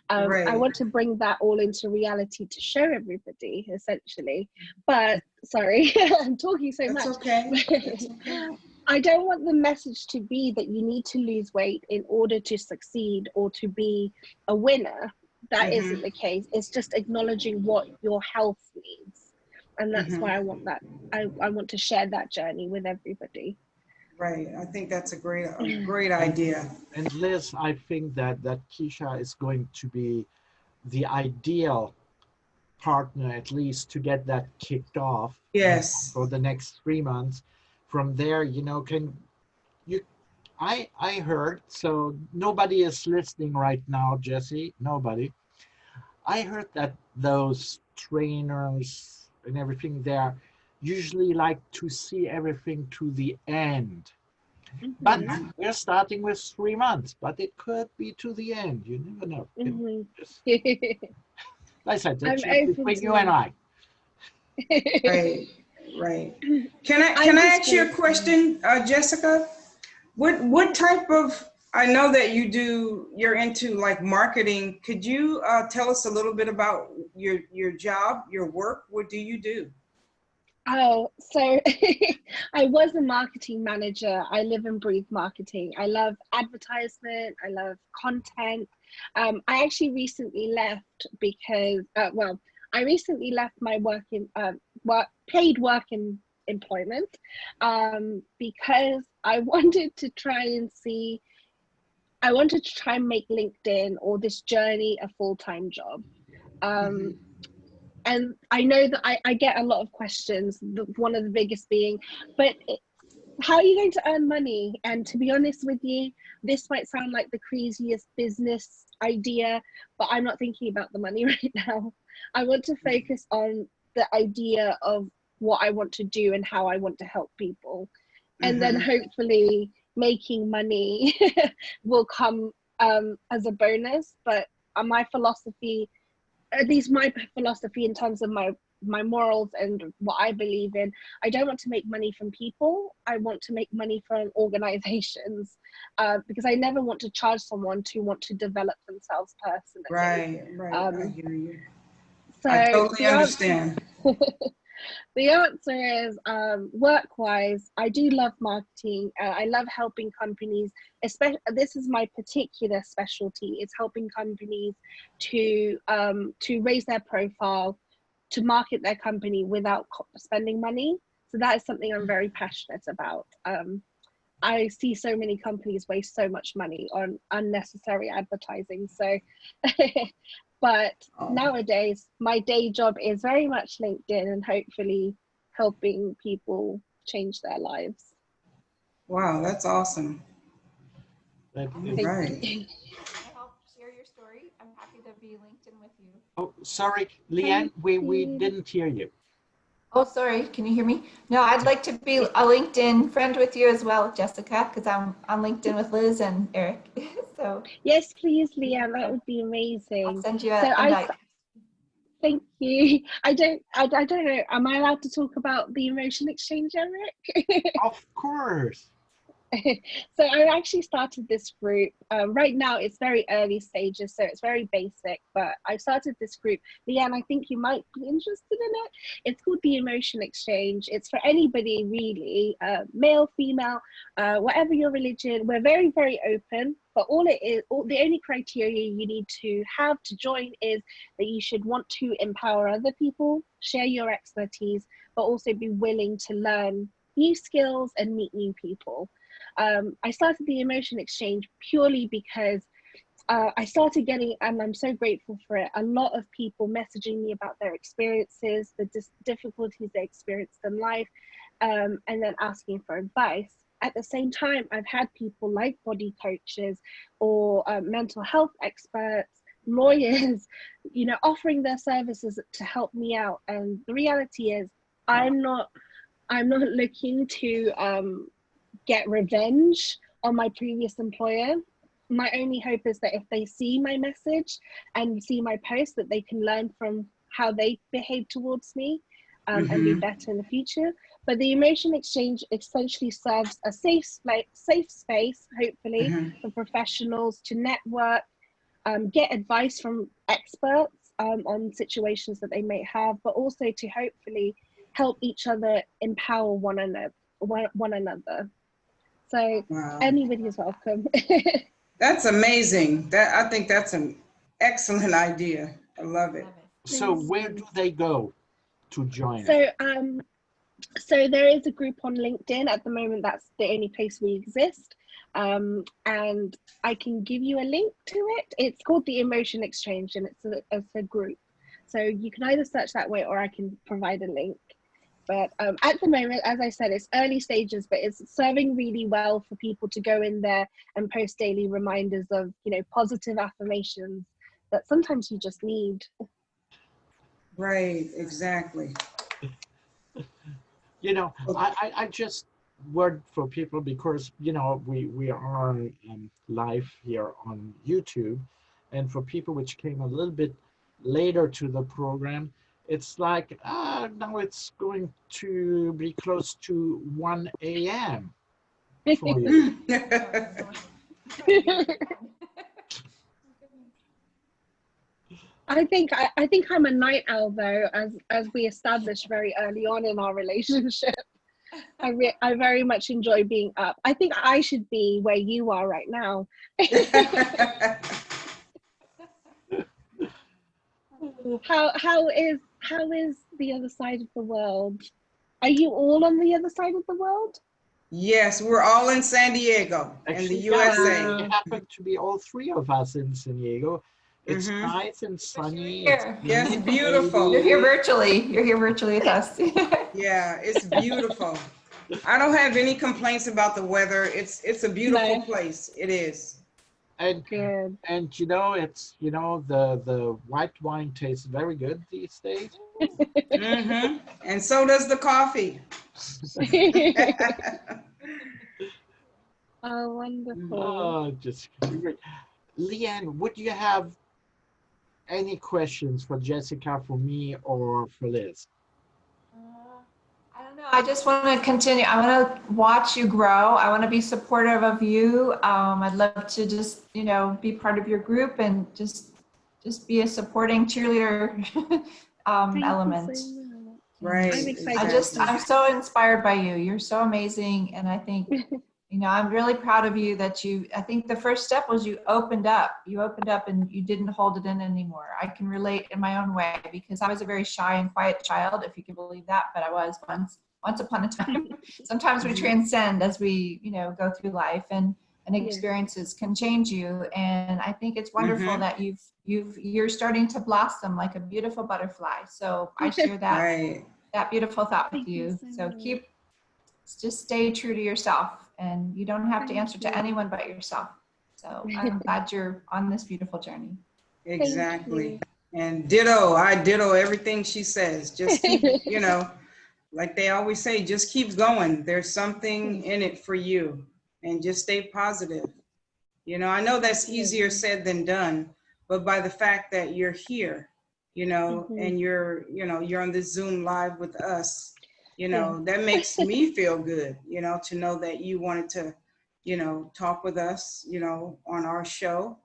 I want to bring that all into reality to show everybody, essentially. But sorry, I'm talking so much. It's okay. I don't want the message to be that you need to lose weight in order to succeed or to be a winner. That isn't the case. It's just acknowledging what your health needs. And that's why I want that. I want to share that journey with everybody. Right. I think that's a great idea. And Liz, I think that Keisha is going to be the ideal partner, at least to get that kicked off. Yes. For the next 3 months. From there, you know, I heard, so nobody is listening right now, Jesse, nobody. I heard that those trainers and everything there usually like to see everything to the end. But we're starting with 3 months, but it could be to the end. You never know. Like I said, that's between you and I. Right. Can I ask you a question, Jessica? What type of, I know that you're into like marketing. Could you tell us a little bit about your job, your work? What do you do? Oh, so I was a marketing manager. I live and breathe marketing. I love advertisement. I love content. I actually recently left because, I recently left my paid work in employment because I wanted to try and make LinkedIn or this journey a full-time job. And I know that I get a lot of questions, one of the biggest being, but how are you going to earn money? And to be honest with you, this might sound like the craziest business idea, but I'm not thinking about the money right now. I want to focus on the idea of what I want to do and how I want to help people. And then hopefully making money will come as a bonus. But my philosophy, at least my philosophy in terms of my my morals and what I believe in. I don't want to make money from people. I want to make money from organizations, because I never want to charge someone to want to develop themselves personally. Right, right. I hear you. So I totally understand. The answer is, work-wise, I do love marketing. I love helping companies, especially, this is my particular specialty, it's helping companies to raise their profile, to market their company without spending money. So that is something I'm very passionate about. I see so many companies waste so much money on unnecessary advertising. So, but nowadays, my day job is very much LinkedIn and hopefully helping people change their lives. Wow, that's awesome. That All is, right. I help share your story. I'm happy to be linked in with you. oh, sorry, Leanne, we didn't hear you. Oh, sorry. Can you hear me? No, I'd like to be a LinkedIn friend with you as well, Jessica, because I'm on LinkedIn with Liz and Eric. So Yes, please, Leanne, that would be I'll amazing. send you So an invite. thank you. I don't know. Am I allowed to talk about the emotion exchange, Eric? Of course. So I actually started this group. Right now it's very early stages, so it's very basic, but I started this group. Leanne, I think you might be interested in it. It's called the Emotion Exchange. It's for anybody really, male, female, whatever your religion. We're very, very open, but the only criteria you need to have to join is that you should want to empower other people, share your expertise, but also be willing to learn new skills and meet new people. I started the Emotion Exchange purely because I started getting, and I'm so grateful for it, a lot of people messaging me about their experiences, the difficulties they experienced in life, and then asking for advice. At the same time, I've had people like body coaches or mental health experts, lawyers, offering their services to help me out. And the reality is, I'm not looking to get revenge on my previous employer. My only hope is that if they see my message and see my post, that they can learn from how they behave towards me, and be better in the future. But the Emotion Exchange essentially serves a safe space, hopefully, for professionals to network, get advice from experts on situations that they may have, but also to hopefully help each other empower one another. So anybody is welcome. That's amazing. I think that's an excellent idea. I love it. So where do they go to join So it? so there is a group on LinkedIn at the moment. That's the only place we exist. And I can give you a link to it. It's called the Emotion Exchange, and it's a group. So you can either search that way, or I can provide a link. But at the moment, as I said, it's early stages, but it's serving really well for people to go in there and post daily reminders of, positive affirmations that sometimes you just need. Right, exactly. I just word for people because, we are live here on YouTube. And for people which came a little bit later to the program, it's like, now it's going to be close to 1 a.m. for you. I think I'm a night owl though, as we established very early on in our relationship. I very much enjoy being up. I think I should be where you are right now. How is the other side of the world? Are you all on the other side of the world? Yes, we're all in San Diego, in the USA. It happened to be all three of us in San Diego. It's nice and sunny. Yes, beautiful. You're here virtually. You're here virtually with us. Yeah, it's beautiful. I don't have any complaints about the weather. It's a beautiful place. It is. And Good. and it's the white wine tastes very good these days. And so does the coffee. Oh, wonderful. Oh, just great. Leanne, would you have any questions for Jessica, for me, or for Liz? I don't know. I just want to continue. I want to watch you grow. I want to be supportive of you. I'd love to just, you know, be part of your group and just be a supporting cheerleader Thank element. you so much. Right. I'm excited. I'm so inspired by you. You're so amazing. And I think, you know, I'm really proud of you that I think the first step was you opened up and you didn't hold it in anymore. I can relate in my own way because I was a very shy and quiet child, if you can believe that, but I was once upon a time. Sometimes we transcend as we, you know, go through life, and experiences can change you. And I think it's wonderful that you're starting to blossom like a beautiful butterfly. So I share that beautiful thought with you. So just stay true to yourself, and you don't have to answer to anyone but yourself. So I'm glad you're on this beautiful journey. Exactly. And ditto, I ditto everything she says. Just keep, you know, like they always say, just keep going. There's something in it for you, and just stay positive. You know, I know that's easier said than done, but by the fact that you're here, you know, and you're on this Zoom live with us, you know, that makes me feel good, you know, to know that you wanted to, you know, talk with us, you know, on our show.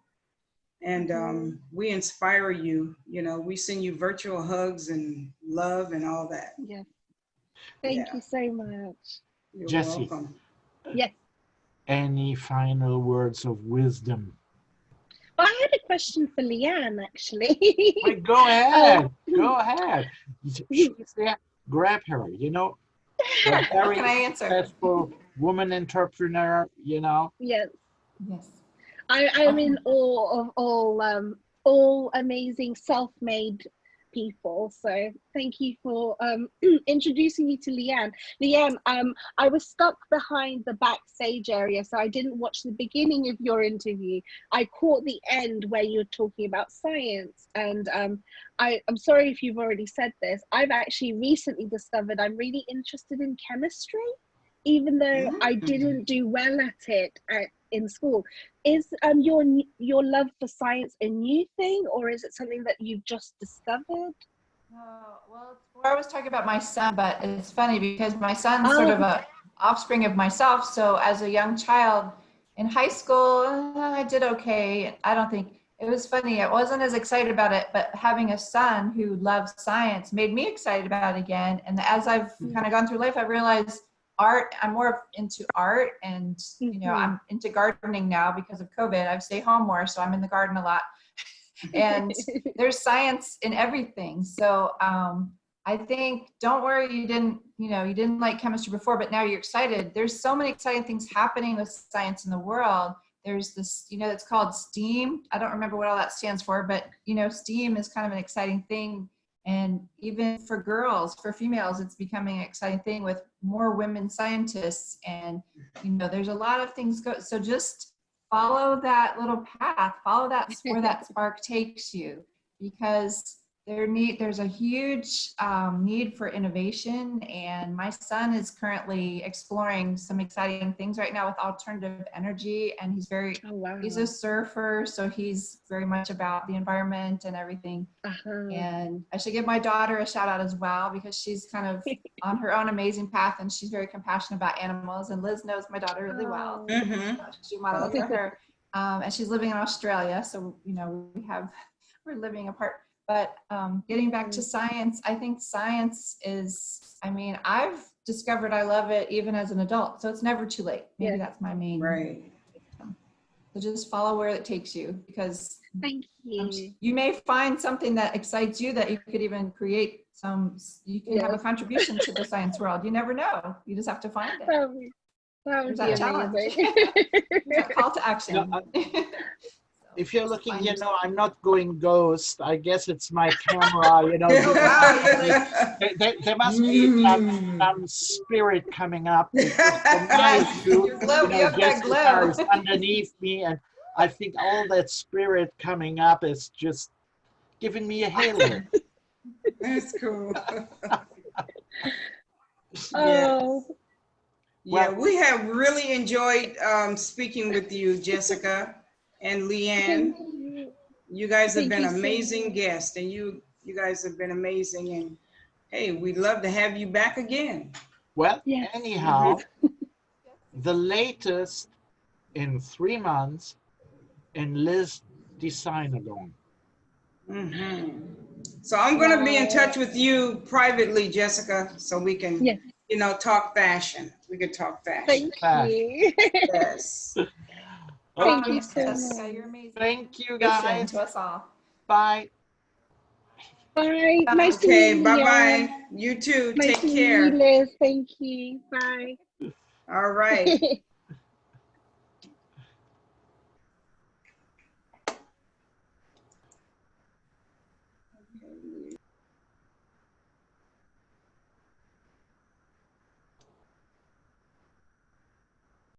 And we inspire you, you know, we send you virtual hugs and love and all that. Yeah. Thank you so much. You're Jessie, welcome. Yes. any final words of wisdom? Well, I had a question for Leanne, actually. Wait, go ahead. Go ahead. She's there. Grab her. You know, a very Can I answer? successful woman entrepreneur. You know. Yes. Yes. I'm in awe of all amazing self-made people. So thank you for introducing me to Leanne. Leanne, I was stuck behind the backstage area, so I didn't watch the beginning of your interview. I caught the end where you were talking about science, and I'm sorry if you've already said this. I've actually recently discovered I'm really interested in chemistry, even though I didn't do well at it in school. Is your love for science a new thing, or is it something that you've just discovered? Well, I was talking about my son, but it's funny because my son's sort of a offspring of myself. So as a young child in high school, I did okay. I don't think it was funny. I wasn't as excited about it, but having a son who loves science made me excited about it again. And as I've kind of gone through life, I realized I'm more into art, and you know, I'm into gardening now because of COVID. I stay home more, so I'm in the garden a lot. And there's science in everything. So I think, don't worry, you didn't like chemistry before, but now you're excited. There's so many exciting things happening with science in the world. There's this, you know, it's called STEAM. I don't remember what all that stands for, but you know, STEAM is kind of an exciting thing. And even for girls, for females, it's becoming an exciting thing with more women scientists. And, you know, there's a lot of things so just follow that little path, follow that where that spark takes you, because there's a huge need for innovation. And my son is currently exploring some exciting things right now with alternative energy. And he's a surfer, so he's very much about the environment and everything. And I should give my daughter a shout out as well, because she's kind of on her own amazing path, and she's very compassionate about animals. And Liz knows my daughter really well. She models for her. And she's living in Australia. So, you know, we're living apart. But getting back to science, I think science is, I've discovered I love it even as an adult. So it's never too late. Maybe that's my main. Right. So just follow where it takes you, because thank you. You may find something that excites you that you could even create you can have a contribution to the science world. You never know. You just have to find it. That would be amazing. That call to action. If you're looking, you know, I'm not going ghost. I guess it's my camera, you know. There must be some spirit coming up. Yes, your glow, you have that glow. Is underneath me, and I think all that spirit coming up is just giving me a halo. That's cool. Yeah, we have really enjoyed speaking with you, Jessica and Leanne. You guys have Thank been you so amazing much. guests, and you guys have been amazing. And hey, we'd love to have you back again. Well, Yes. anyhow, the latest in 3 months in Lizz design alone. So I'm going to be in Wow. touch with you privately, Jessica, so we can, Yes. talk fashion. We could talk fashion. Thank you. Yes. Thank you Okay, so Jessica, much. you're amazing. thank you Inspiration guys. to us all. Bye. Bye. Bye. Nice to Okay, meet you. bye-bye. You too. Nice Take to meet you, care. Liz. Thank you. Bye. All right.